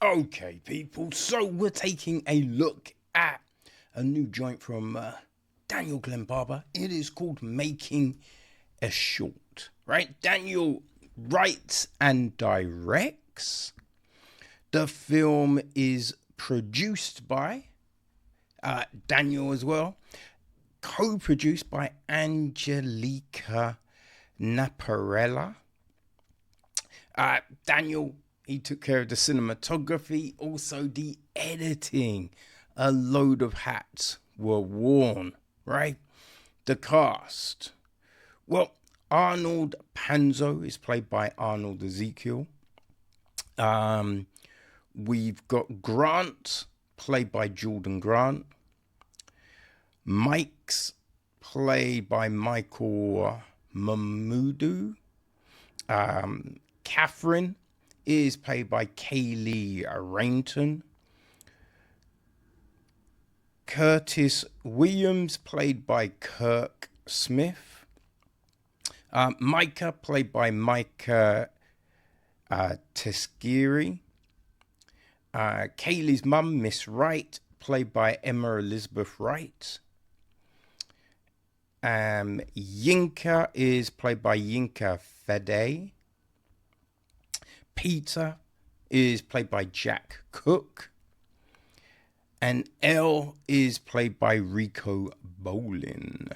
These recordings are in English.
Okay, people, so we're taking a look at a new joint from Daniel Glenn-Barbour. It is called Making a Short, right? Daniel writes and directs. The film is produced by Daniel as well, co-produced by Angelica Naparella. Daniel, he took care of the cinematography, also the editing. A load of hats were worn, right? The cast. Well, Arnold Panzo is played by Arnold Ezekiel. We've got Grant, played by Jordan Grant. Mike's played by Michael Momodu. Catherine is played by Kayley Rainton. Curtis Williams, played by Kirk Smith. Micah, played by Micah Tsekiri. Kaylee's mum, Miss Wright, played by Emma Elizabeth Wright. Yinka is played by Yinka Fede. Peter is played by Jack Cook. And Elle is played by Rico Bowlin.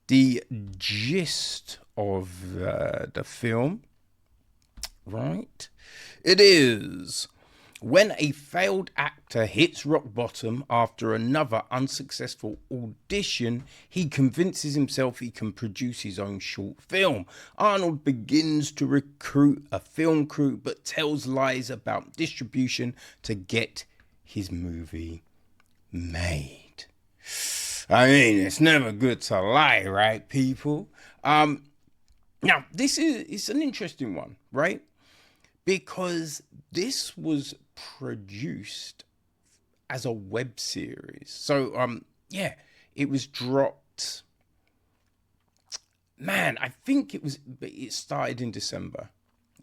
The gist of the film, right? It is: when a failed actor hits rock bottom after another unsuccessful audition, he convinces himself he can produce his own short film. Arnold begins to recruit a film crew, but tells lies about distribution to get his movie made. I mean, it's never good to lie, right, people? Now, it's an interesting one, right? Because this was produced as a web series. So, it was dropped. Man, I think it started in December,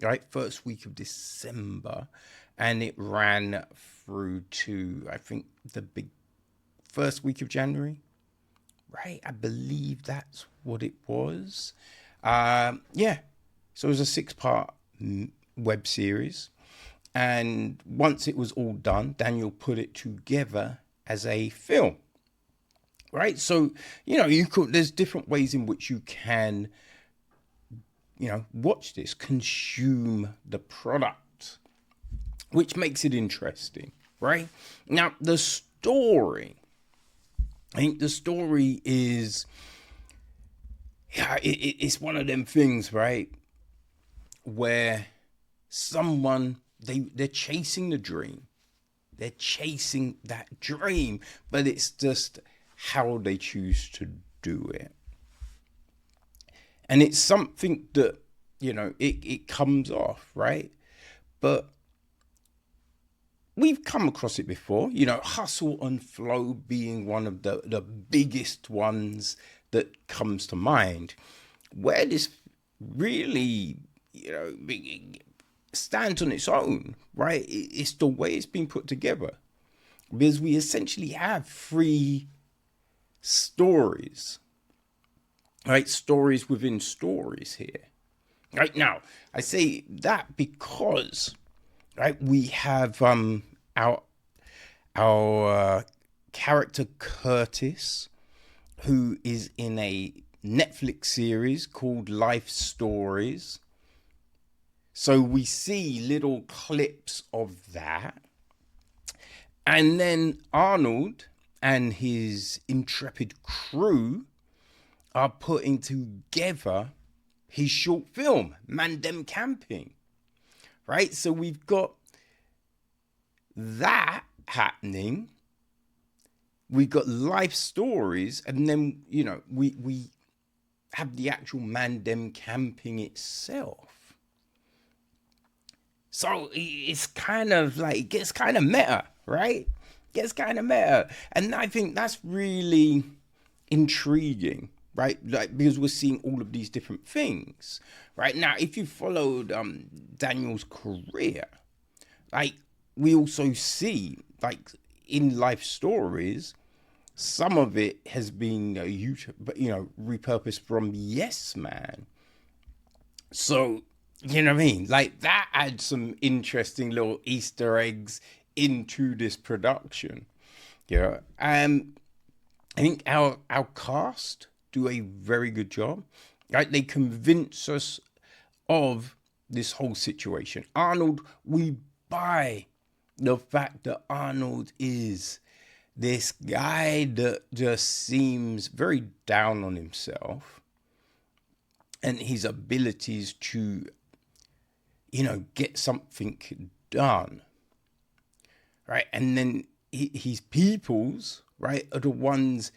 right? First week of December. And it ran through to, I think, the big first week of January, right? I believe that's what it was. So it was a 6-part web series. And once it was all done, Daniel put it together as a film, right? So, there's different ways in which you can, watch this, consume the product, which makes it interesting, right? Now, the story, I think the story is, it's one of them things, right? Where someone, they're chasing the dream. They're chasing that dream, but it's just how they choose to do it. And it's something that, it comes off, right? But we've come across it before, hustle and flow being one of the biggest ones that comes to mind. Where this really, stands on its own, right? It's the way it's been put together. Because we essentially have 3 stories, right? Stories within stories here. Right now, I say that because, right, we have our character Curtis, who is in a Netflix series called Life Stories. So we see little clips of that. And then Arnold and his intrepid crew are putting together his short film, Mandem Camping. Right? So we've got that happening. We've got Life Stories, and then, we have the actual Mandem Camping itself. So it's kind of like, it gets kind of meta, right? Gets kind of meta. And I think that's really intriguing, right? Like, because we're seeing all of these different things, right? Now, if you followed Daniel's career, like, we also see, like in life stories, some of it has been, repurposed from Yes Man. So, you know what I mean? Like that adds some interesting little Easter eggs into this production. I think our cast do a very good job. Right? They convince us of this whole situation. Arnold, we buy the fact that Arnold is this guy that just seems very down on himself and his abilities to, get something done. Right? And then his peoples, right, are the ones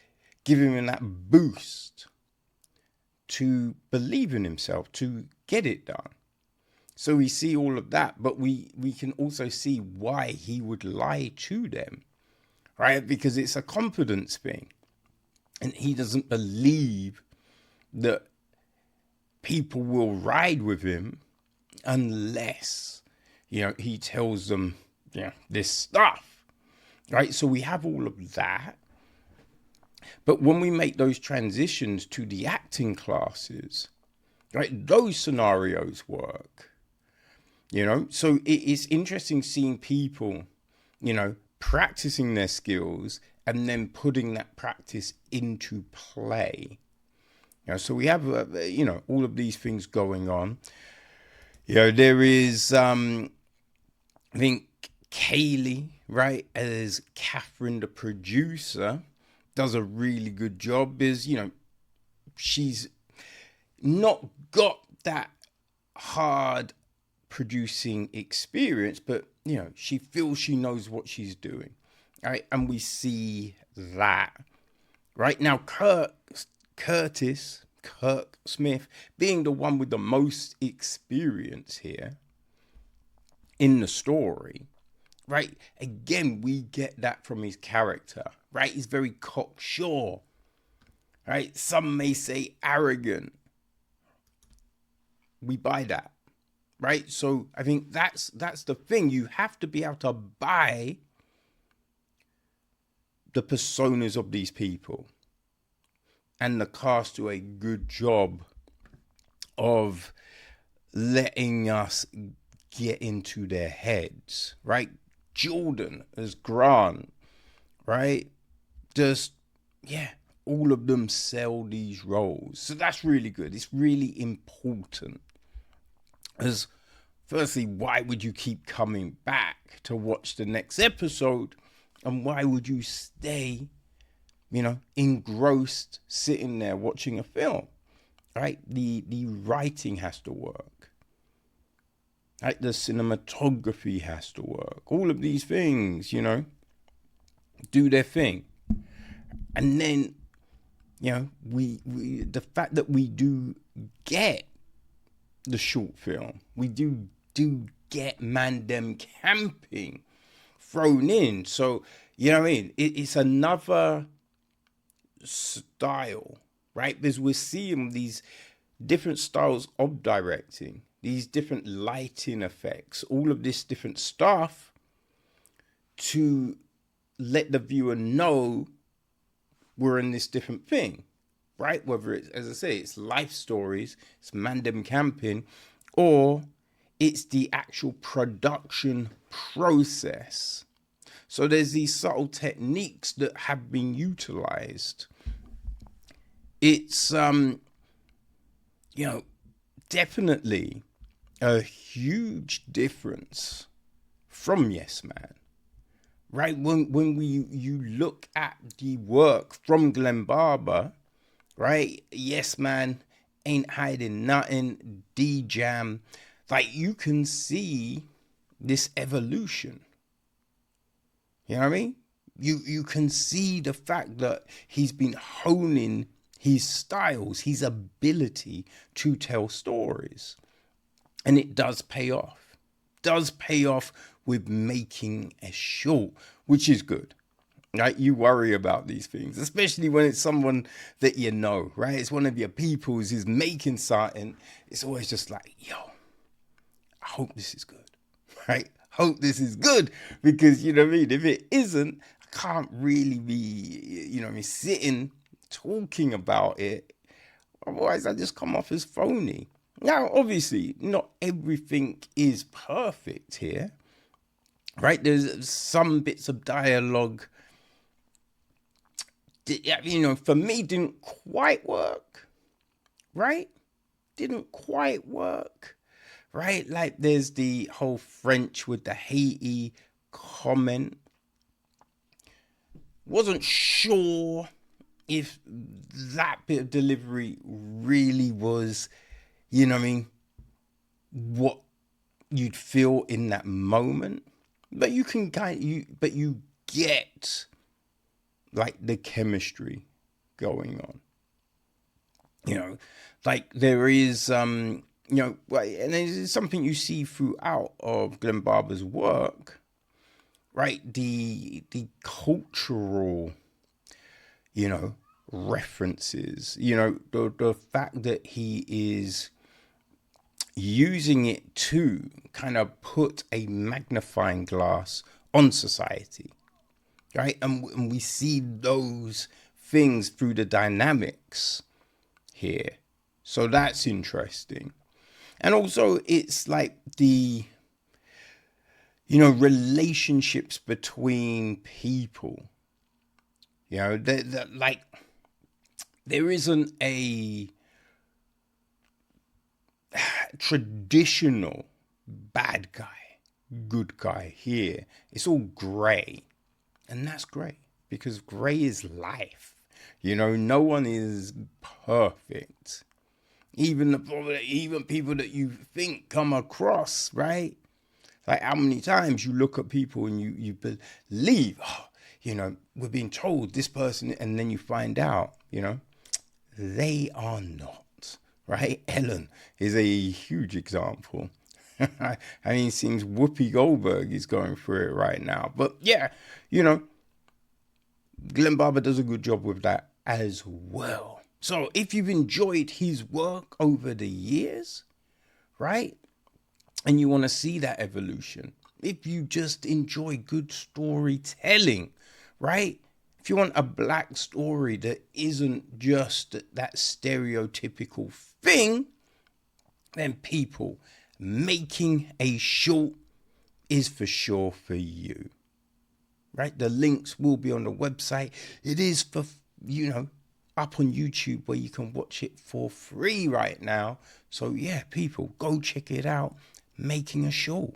giving him that boost to believe in himself, to get it done. So we see all of that, but we can also see why he would lie to them, right? Because it's a confidence thing. And he doesn't believe that people will ride with him unless, he tells them, this stuff, right? So we have all of that. But when we make those transitions to the acting classes, right, those scenarios work, So it's interesting seeing people, practicing their skills and then putting that practice into play. So we have, all of these things going on. There is, I think, Kayley, right, as Catherine, the producer, does a really good job. Is, she's not got that hard producing experience, but, she feels she knows what she's doing, right? And we see that. Right now, Kirk Smith, being the one with the most experience here in the story, right? Again, we get that from his character, right? He's very cocksure, right? Some may say arrogant. We buy that, right? So I think that's the thing. You have to be able to buy the personas of these people. And the cast do a good job of letting us get into their heads, right? Jordan as Grant, right? Just, all of them sell these roles. So that's really good. It's really important. As firstly, why would you keep coming back to watch the next episode? And why would you stay, engrossed sitting there watching a film, right? The writing has to work, right? The cinematography has to work. All of these things, do their thing. And then, we the fact that we do get the short film, we do get Mandem camping thrown in. So, it's another style, right? Because we're seeing these different styles of directing, these different lighting effects, all of this different stuff to let the viewer know we're in this different thing, right? Whether it's, as I say, it's life stories, it's Mandem camping, or it's the actual production process. So there's these subtle techniques that have been utilized. It's, definitely a huge difference from Yes Man, right? When you look at the work from Glenn-Barbour, right? Yes Man, Ain't Hiding Nothing, D-Jam, like you can see this evolution. You know what I mean? You can see the fact that he's been honing his styles, his ability to tell stories. And it does pay off. Does pay off with making a short, which is good. Right? You worry about these things, especially when it's someone that you know, right? It's one of your peoples who's making something. It's always just like, yo, I hope this is good, right? hope this is good, because, you know what I mean, if it isn't, I can't really be, you know what I mean, sitting talking about it. Otherwise, I just come off as phony. Now, obviously, not everything is perfect here, right? There's some bits of dialogue that, you know, for me, didn't quite work, right? Didn't quite work, right? Like, there's the whole French with the Haiti comment. Wasn't sure if that bit of delivery really was, you know what I mean, what you'd feel in that moment. But you can but you get like the chemistry going on. You know, like there is, you know, and it's something you see throughout of Glenn-Barbour's work, right? The cultural, you know, references, you know, the fact that he is using it to kind of put a magnifying glass on society, right? And we see those things through the dynamics here. So that's interesting. And also it's like the, you know, relationships between people, you know, that like, there isn't a traditional bad guy, good guy here. It's all grey. And that's great, because grey is life. You know, no one is perfect. Even people that you think come across, right? Like, how many times you look at people and you believe, oh, you know, we're being told this person, and then you find out, you know, they are not, right? Ellen is a huge example. I mean, it seems Whoopi Goldberg is going through it right now. But yeah, you know, Glenn-Barbour does a good job with that as well. So if you've enjoyed his work over the years, right, and you want to see that evolution, if you just enjoy good storytelling, right, if you want a black story that isn't just that stereotypical thing, then People Making a Short is for sure for you. Right? The links will be on the website. It is for, you know, up on YouTube where you can watch it for free right now. So yeah, people, go check it out. Making a Short.